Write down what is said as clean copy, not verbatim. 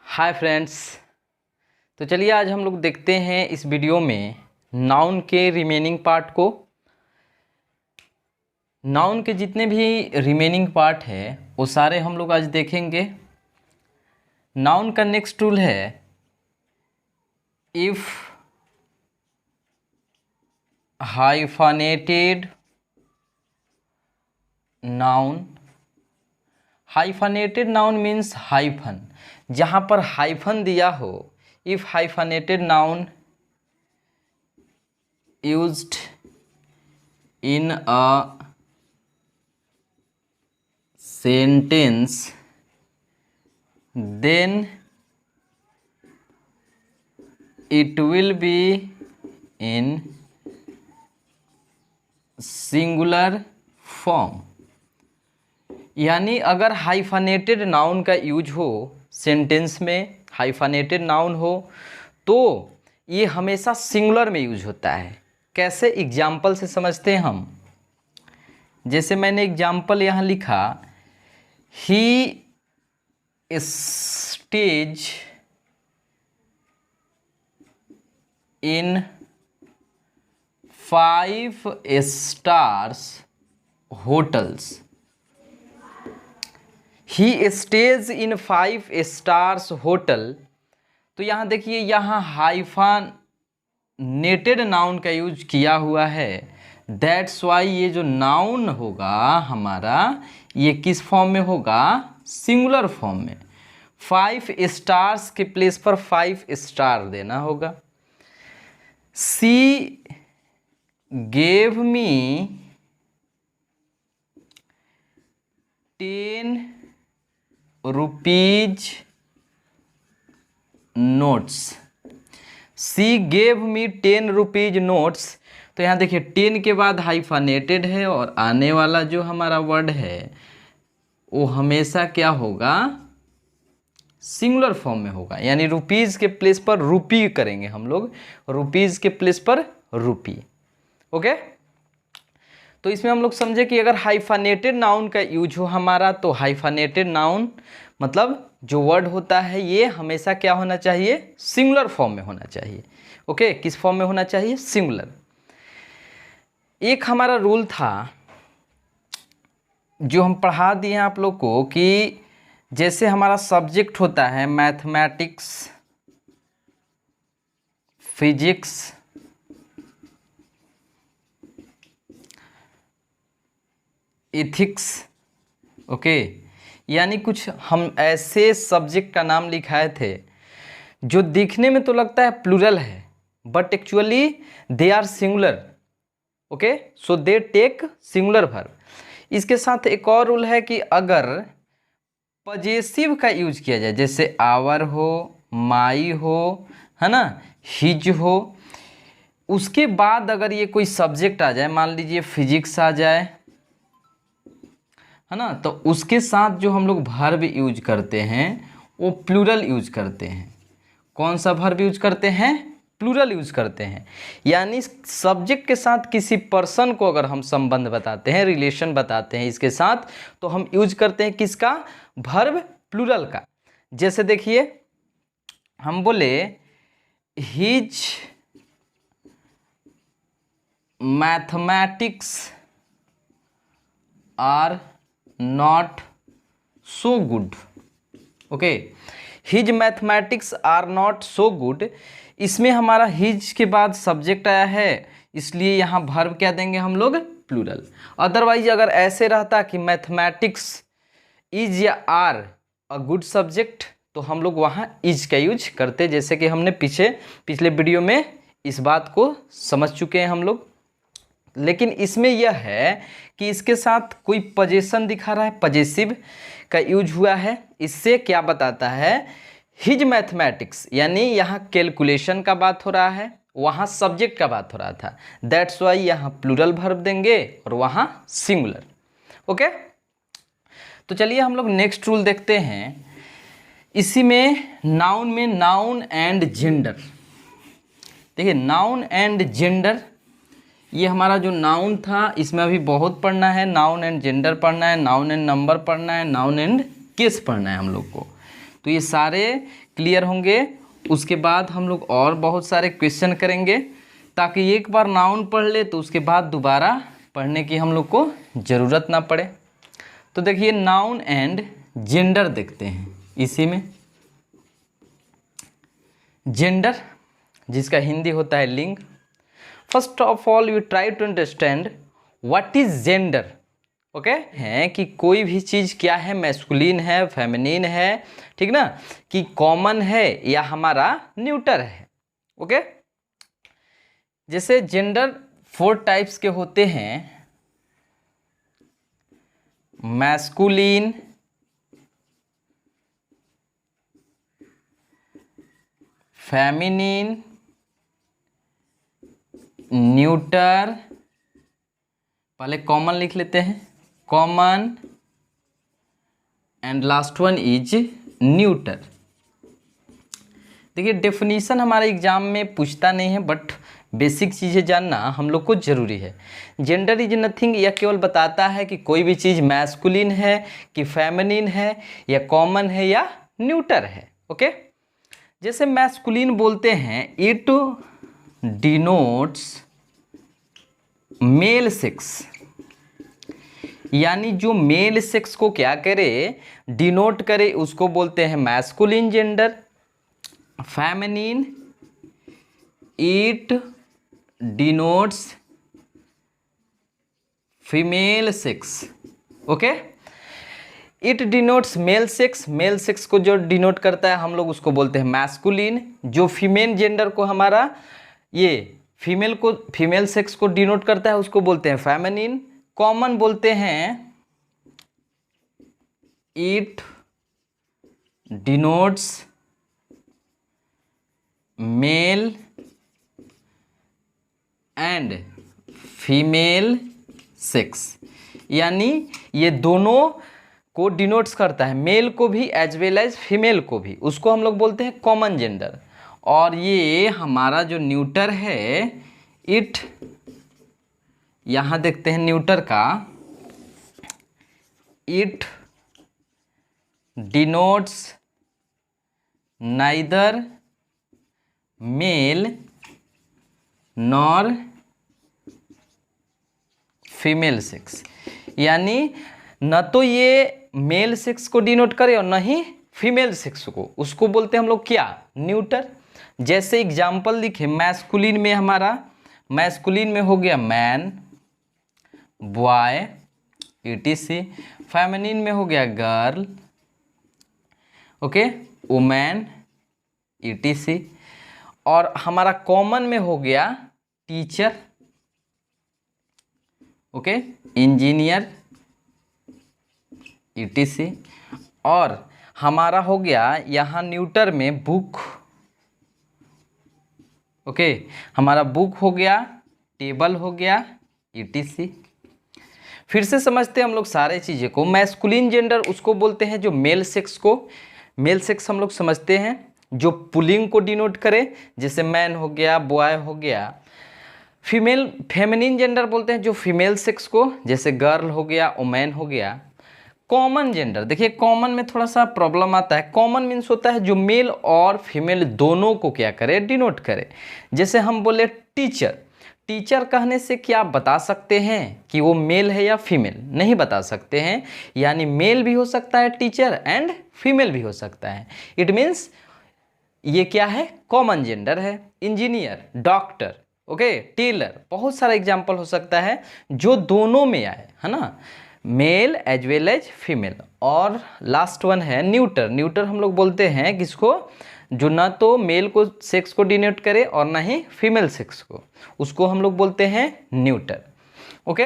Hi friends. तो चलिए आज हम लोग देखते हैं इस वीडियो में नाउन के रिमेनिंग पार्ट को। नाउन के जितने भी रिमेनिंग पार्ट है वो सारे हम लोग आज देखेंगे। नाउन का नेक्स्ट रूल है if hyphenated noun. Hyphenated noun means hyphen, जहाँ पर हाइफन दिया हो। If hyphenated noun used in a sentence then it will be in singular form। यानी अगर हाइफानेटेड नाउन का यूज हो सेंटेंस में, हाइफानेटेड नाउन हो तो ये हमेशा सिंगुलर में यूज होता है। कैसे? एग्जाम्पल से समझते हैं हम। जैसे मैंने एग्जाम्पल यहाँ लिखा, He stays in 5 stars hotels। He stays in 5 stars hotel। तो यहाँ देखिए, यहाँ हाइफानेटेड नाउन का यूज किया हुआ है। दैट्स वाई ये जो नाउन होगा हमारा, ये किस फॉर्म में होगा? सिंगुलर फॉर्म में। 5 स्टार्स के प्लेस पर 5 स्टार देना होगा। सी गेव मी 10 रुपीज नोट्स। सी गेव मी 10 रुपीज नोट्स। तो यहाँ देखिए 10 के बाद हाइफानेटेड है और आने वाला जो हमारा वर्ड है वो हमेशा क्या होगा? सिंगुलर फॉर्म में होगा। यानी रुपीज़ के प्लेस पर रुपी करेंगे हम लोग, रुपीज़ के प्लेस पर रुपी। ओके, तो इसमें हम लोग समझे कि अगर हाइफानेटेड नाउन का यूज हो हमारा, तो हाइफानेटेड नाउन मतलब जो वर्ड होता है ये हमेशा क्या होना चाहिए? सिंगुलर फॉर्म में होना चाहिए। ओके, किस फॉर्म में होना चाहिए? सिंगुलर। एक हमारा रूल था जो हम पढ़ा दिए हैं आप लोग को, कि जैसे हमारा सब्जेक्ट होता है मैथमेटिक्स, फिजिक्स, एथिक्स। ओके, यानी कुछ हम ऐसे सब्जेक्ट का नाम लिखाए थे जो दिखने में तो लगता है प्लूरल है, but actually they are singular. Okay, so they take singular verb. इसके साथ एक और रूल है कि अगर पजेसिव का यूज किया जाए, जैसे आवर हो, माई हो, है ना, हिज हो, उसके बाद अगर ये कोई सब्जेक्ट आ जाए, मान लीजिए फिजिक्स आ जाए, है ना, तो उसके साथ जो हम लोग वर्ब यूज करते हैं वो प्लूरल यूज करते हैं। कौन सा वर्ब यूज करते हैं? प्लूरल यूज करते हैं। यानी सब्जेक्ट के साथ किसी पर्सन को अगर हम संबंध बताते हैं, रिलेशन बताते हैं इसके साथ, तो हम यूज करते हैं किसका? वर्ब प्लूरल का। जैसे देखिए हम बोले his mathematics are not so good. Okay, his mathematics are not so good. इसमें हमारा हिज के बाद सब्जेक्ट आया है, इसलिए यहाँ वर्ब क्या देंगे हम लोग? प्लूरल। अदरवाइज अगर ऐसे रहता कि मैथमेटिक्स इज या आर अ गुड सब्जेक्ट, तो हम लोग वहाँ इज का यूज करते, जैसे कि हमने पिछले वीडियो में इस बात को समझ चुके हैं हम लोग। लेकिन इसमें यह है कि इसके साथ कोई पजेशन दिखा रहा है, पजेसिव का यूज हुआ है। इससे क्या बताता है? हिज मैथमेटिक्स, यानी यहाँ कैलकुलेशन का बात हो रहा है, वहाँ सब्जेक्ट का बात हो रहा था। दैट्स वाई यहाँ प्लूरल वर्ब देंगे और वहाँ सिंगुलर। ओके, तो चलिए हम लोग नेक्स्ट रूल देखते हैं। इसी में नाउन एंड जेंडर। देखिए नाउन एंड जेंडर, ये हमारा जो नाउन था इसमें अभी बहुत पढ़ना है। नाउन एंड जेंडर पढ़ना है, नाउन एंड नंबर पढ़ना है, नाउन एंड केस पढ़ना है हम लोग को। तो ये सारे क्लियर होंगे। उसके बाद हम लोग और बहुत सारे क्वेश्चन करेंगे, ताकि एक बार नाउन पढ़ ले तो उसके बाद दोबारा पढ़ने की हम लोग को ज़रूरत ना पड़े। तो देखिए नाउन एंड जेंडर देखते हैं इसी में। जेंडर जिसका हिंदी होता है लिंग। First of all we try to understand what is gender. Okay है कि कोई भी चीज़ क्या है, मैस्कुलिन है, फेमिनिन है, ठीक ना, कि कॉमन है या हमारा न्यूटर है। ओके जैसे जेंडर 4 टाइप्स के होते हैं, मैस्कुलिन, फेमिनिन, न्यूटर। पहले कॉमन लिख लेते हैं, common, and last one is neuter. देखिए डेफिनेशन हमारे एग्जाम में पूछता नहीं है, बट बेसिक चीज़ें जानना हम लोग को ज़रूरी है। जेंडर इज नथिंग, यह केवल बताता है कि कोई भी चीज़ मैस्कुलिन है कि फेमिनिन है या कॉमन है या न्यूटर है। ओके जैसे मैस्कुलिन बोलते हैं, इट डिनोट्स मेल सेक्स, यानी जो मेल सेक्स को क्या करे, डिनोट करे, उसको बोलते हैं masculine gender. Feminine, it denotes female sex. Okay it denotes male sex, male sex को जो डिनोट करता है हम लोग उसको बोलते हैं मैस्कुलिन। जो फीमेल जेंडर को हमारा ये फीमेल सेक्स को डिनोट करता है उसको बोलते हैं फेमिनिन। कॉमन बोलते हैं it denotes male and female sex, यानी ये दोनों को डिनोट्स करता है, मेल को भी एज वेल एज फीमेल को भी, उसको हम लोग बोलते हैं कॉमन जेंडर। और ये हमारा जो न्यूटर है, इट, यहाँ देखते हैं न्यूटर का, it denotes neither male nor female sex, यानी न तो ये मेल सेक्स को डिनोट करे और न ही फीमेल सेक्स को, उसको बोलते हैं हम लोग क्या, न्यूटर। जैसे एग्जाम्पल लिखे, मैस्कुलिन में हमारा, मैस्कुलिन में हो गया मैन, बॉय, etc। फेमिनिन में हो गया गर्ल, ओके, वुमेन, etc। और हमारा कॉमन में हो गया टीचर, ओके, इंजीनियर, etc। और हमारा हो गया यहाँ न्यूटर में बुक, ओके, हमारा बुक हो गया, टेबल हो गया, etc। फिर से समझते हैं हम लोग सारे चीज़ें को। मैस्कुलिन जेंडर उसको बोलते हैं जो मेल सेक्स को, मेल सेक्स हम लोग समझते हैं जो पुलिंग को डिनोट करे, जैसे मैन हो गया, बॉय हो गया। फेमिनिन जेंडर बोलते हैं जो फीमेल सेक्स को, जैसे गर्ल हो गया, वुमेन हो गया। कॉमन जेंडर, देखिए कॉमन में थोड़ा सा प्रॉब्लम आता है। कॉमन मीन्स होता है जो मेल और फीमेल दोनों को क्या करे, डिनोट करे। जैसे हम बोले टीचर, टीचर कहने से क्या बता सकते हैं कि वो मेल है या फीमेल? नहीं बता सकते हैं, यानी मेल भी हो सकता है टीचर एंड फीमेल भी हो सकता है। इट मीन्स ये क्या है, कॉमन जेंडर है। इंजीनियर, डॉक्टर, ओके, टेलर, बहुत सारा एग्जाम्पल हो सकता है जो दोनों में आए, है ना, male as well as female. और लास्ट वन है न्यूटर। न्यूटर हम लोग बोलते हैं किसको, जो ना तो मेल को सेक्स को डिनोट करे और ना ही फीमेल सेक्स को, उसको हम लोग बोलते हैं न्यूटर।